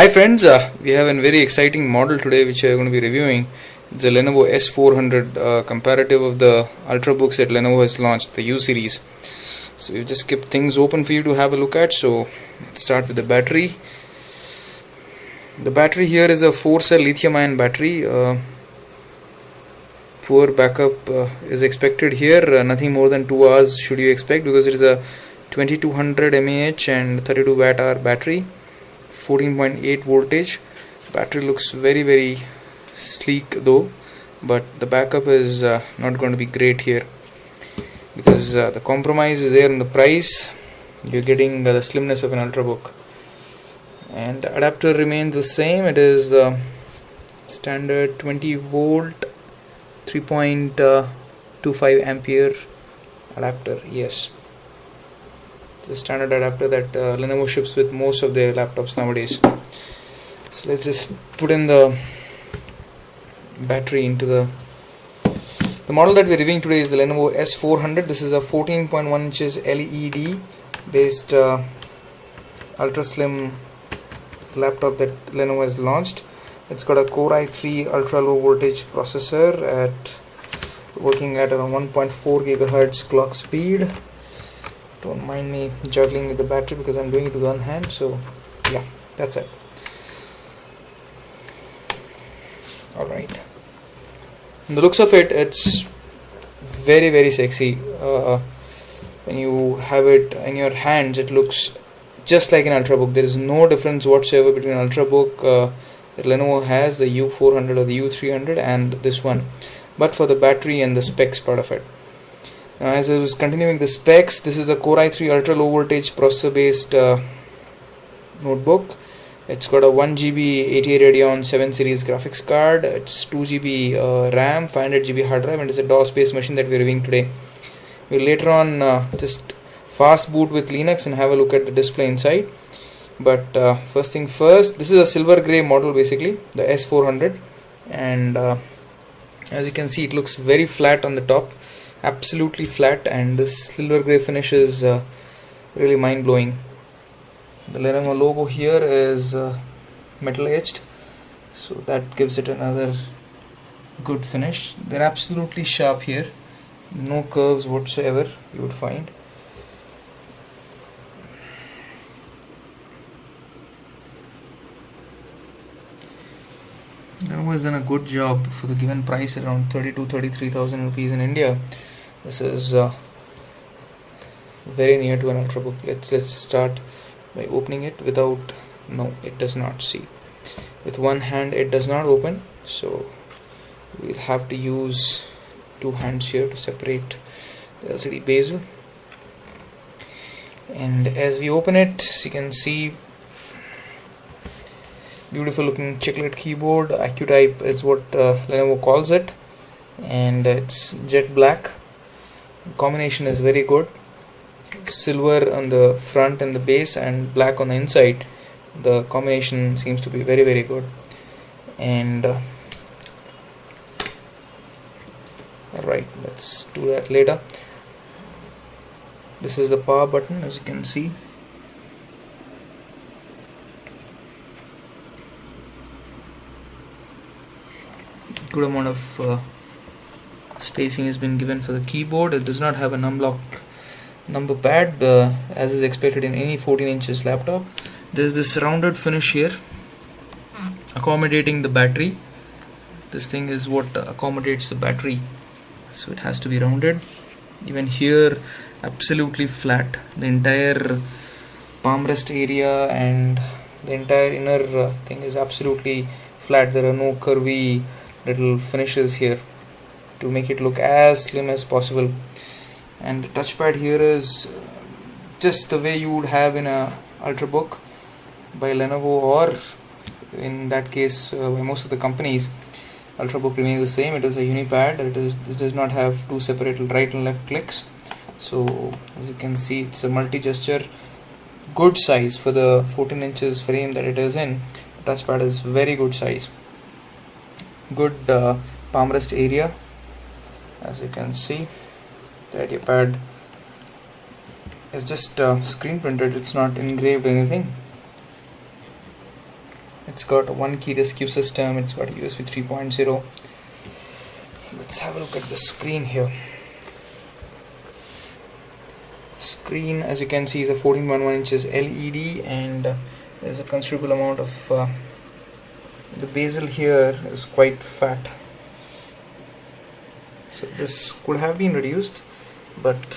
Hi friends, we have a very exciting model today which we are going to be reviewing. It's a Lenovo S400 comparative of the Ultrabooks that Lenovo has launched, the U series. So you just keep things open for you to have a look at. So let's start with the battery. The battery here is a 4-cell lithium-ion battery. Poor backup is expected here. Nothing more than 2 hours should you expect, because it is a 2200 mAh and 32 watt-hour battery. 14.8 voltage. Battery looks very sleek though, but the backup is not going to be great here, because the compromise is there in the price. You're getting the slimness of an Ultrabook, and the adapter remains the same. It is the standard 20 volt 3.25 ampere adapter. Yes, it's a standard adapter that Lenovo ships with most of their laptops nowadays. So let's just put in the battery into the model that we're reviewing today is the Lenovo S400. This is a 14.1 inches LED based ultra slim laptop that Lenovo has launched. It's got a Core i3 ultra low voltage processor working at around 1.4 gigahertz clock speed. Don't mind me juggling with the battery because I'm doing it with one hand. So yeah, that's it. Alright, the looks of it, it's very sexy. When you have it in your hands, it looks just like an Ultrabook. There is no difference whatsoever between Ultrabook that Lenovo has, the U400 or the U300, and this one, but for the battery and the specs part of it. Now, as I was continuing the specs, this is the Core i3 ultra low voltage processor based notebook. It's got a 1GB 88 Radeon 7 series graphics card. It's 2GB RAM, 500GB hard drive, and it's a DOS based machine that we're reviewing today. We'll later on just fast boot with Linux and have a look at the display inside. But first thing first, this is a silver grey model, basically the S400, and as you can see, it looks very flat on the top, absolutely flat, and this silver grey finish is really mind-blowing. The Lenovo logo here is metal etched, so that gives it another good finish. They're absolutely sharp here, no curves whatsoever you would find. Lenovo has done a good job for the given price, around 33,000 rupees in India. This is very near to an Ultrabook. Let's start by opening it without. No, it does not. See, with one hand it does not open, so we'll have to use two hands here to separate the LCD bezel. And as we open it, you can see beautiful looking chiclet keyboard. AccuType is what Lenovo calls it, and it's jet black. The combination is very good. Silver on the front and the base, and black on the inside. The combination seems to be very good. And alright, let's do that later. This is the power button, as you can see. Good amount of spacing has been given for the keyboard. It does not have a number pad as is expected in any 14 inches laptop. There is this rounded finish here accommodating the battery. This thing is what accommodates the battery, so it has to be rounded. Even here, absolutely flat. The entire palm rest area and the entire inner thing is absolutely flat. There are no curvy little finishes here to make it look as slim as possible. And the touchpad here is just the way you would have in a Ultrabook by Lenovo, or in that case by most of the companies. Ultrabook remains the same. It is a unipad. It does not have two separate right and left clicks. So as you can see, it's a multi-gesture, good size for the 14 inches frame that it is in. The touchpad is very good size. Good palm rest area, as you can see. The idea pad is just screen printed, it's not engraved anything. It's got a one key rescue system, it's got USB 3.0. Let's have a look at the screen here. Screen, as you can see, is a 14.1 inches LED, and there's a considerable amount of the bezel here is quite fat, so this could have been reduced, but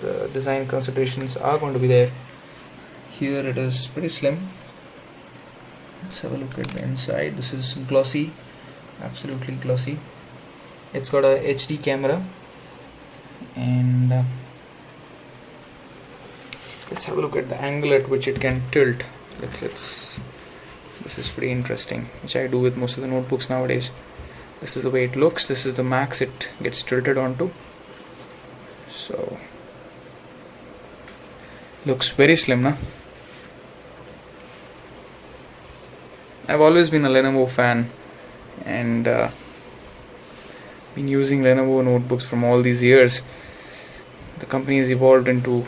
the design considerations are going to be there. Here it is pretty slim. Let's have a look at the inside. This is glossy, absolutely glossy. It's got a HD camera, and let's have a look at the angle at which it can tilt. This is pretty interesting, which I do with most of the notebooks nowadays. This is the way it looks. This is the max it gets tilted onto. So looks very slim, na? I've always been a Lenovo fan, and been using Lenovo notebooks from all these years. The company has evolved into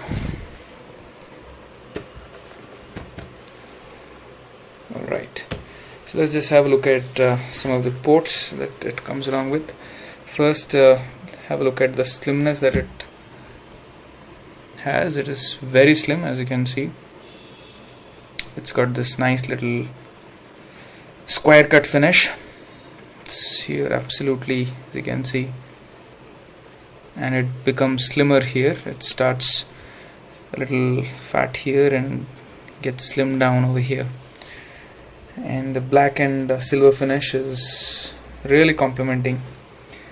alright. So let's just have a look at some of the ports that it comes along with. First, have a look at the slimness that it has. It is very slim, as you can see. It's got this nice little square cut finish. It's here absolutely, as you can see, and it becomes slimmer here. It starts a little fat here and gets slimmed down over here, and the black and silver finish is really complementing.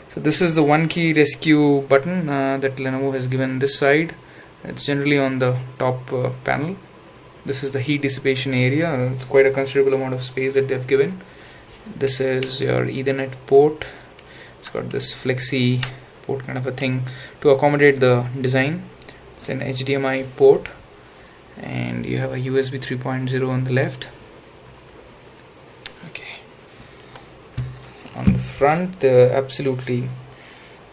So this is the one key rescue button that Lenovo has given this side. It's generally on the top panel. This is the heat dissipation area. It's quite a considerable amount of space that they've given. This is your Ethernet port. It's got this flexi port kind of a thing to accommodate the design. It's an HDMI port, and you have a USB 3.0 on the left. Okay. On the front, there are absolutely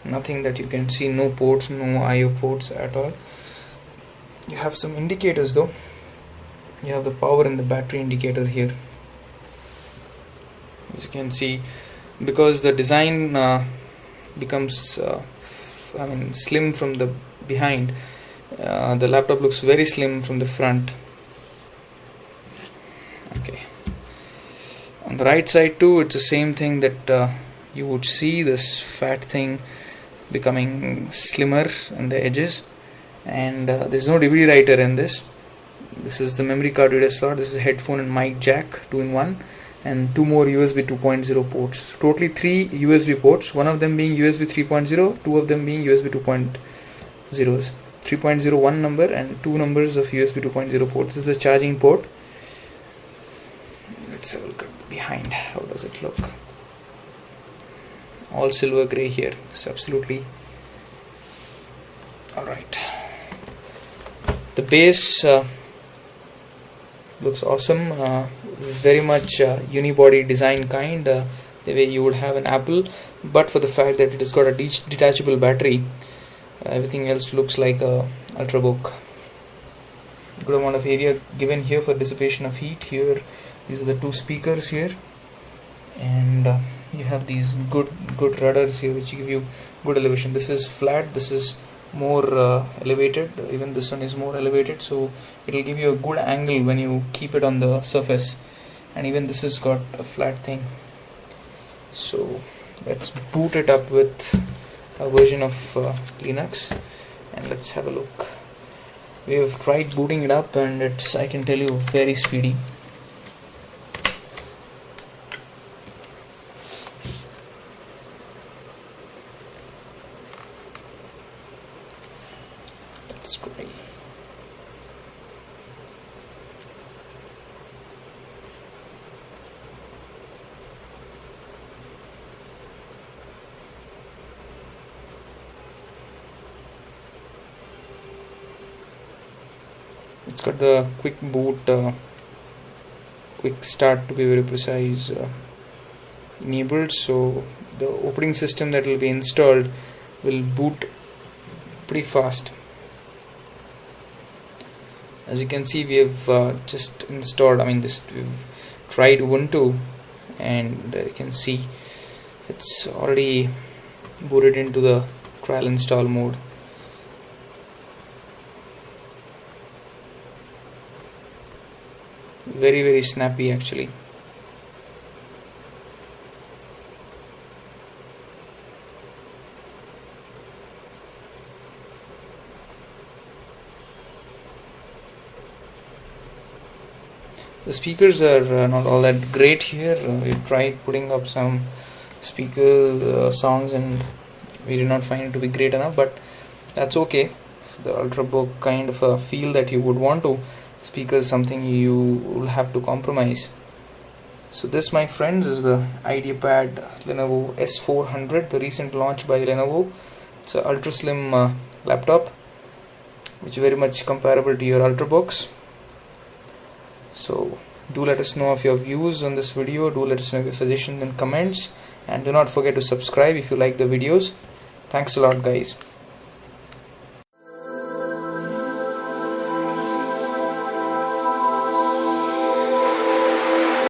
nothing that you can see. No ports, no IO ports at all. You have some indicators though. You have the power and the battery indicator here. As you can see, because the design becomes slim from the behind, the laptop looks very slim from the front. Okay. On the right side too, it's the same thing that you would see, this fat thing becoming slimmer on the edges, and there's no DVD writer in this. This is the memory card reader slot. This is a headphone and mic jack 2-in-1, and two more USB 2.0 ports. So totally 3 USB ports, one of them being USB 3.0, two of them being USB 2.0s. 3.0 one number and two numbers of USB 2.0 ports. This is the charging port. Let's have a look at behind. How does it look? All silver grey here. It's absolutely alright. The base looks awesome. Very much unibody design kind, the way you would have an Apple, but for the fact that it has got a detachable battery, everything else looks like a Ultrabook. Good amount of area given here for dissipation of heat. Here, these are the two speakers here, and you have these good rudders here which give you good elevation. This is flat, this is more elevated, even this one is more elevated, so it will give you a good angle when you keep it on the surface, and even this has got a flat thing. So let's boot it up with a version of Linux, and let's have a look. We have tried booting it up, and it's, I can tell you, very speedy. Let's try. It's got the quick boot, quick start to be very precise, enabled, so the operating system that will be installed will boot pretty fast. As you can see, we have just installed, we've tried Ubuntu, and you can see it's already booted into the trial install mode. Very snappy actually. The speakers are not all that great here. We tried putting up some speaker songs and we did not find it to be great enough, but that's okay. The Ultrabook kind of a feel that you would want to, speaker is something you will have to compromise. So this, my friends, is the IdeaPad Lenovo S400, the recent launch by Lenovo. It's an ultra slim laptop which is very much comparable to your Ultrabooks. So do let us know of your views on this video, do let us know your suggestions and comments, and do not forget to subscribe if you like the videos. Thanks a lot, guys.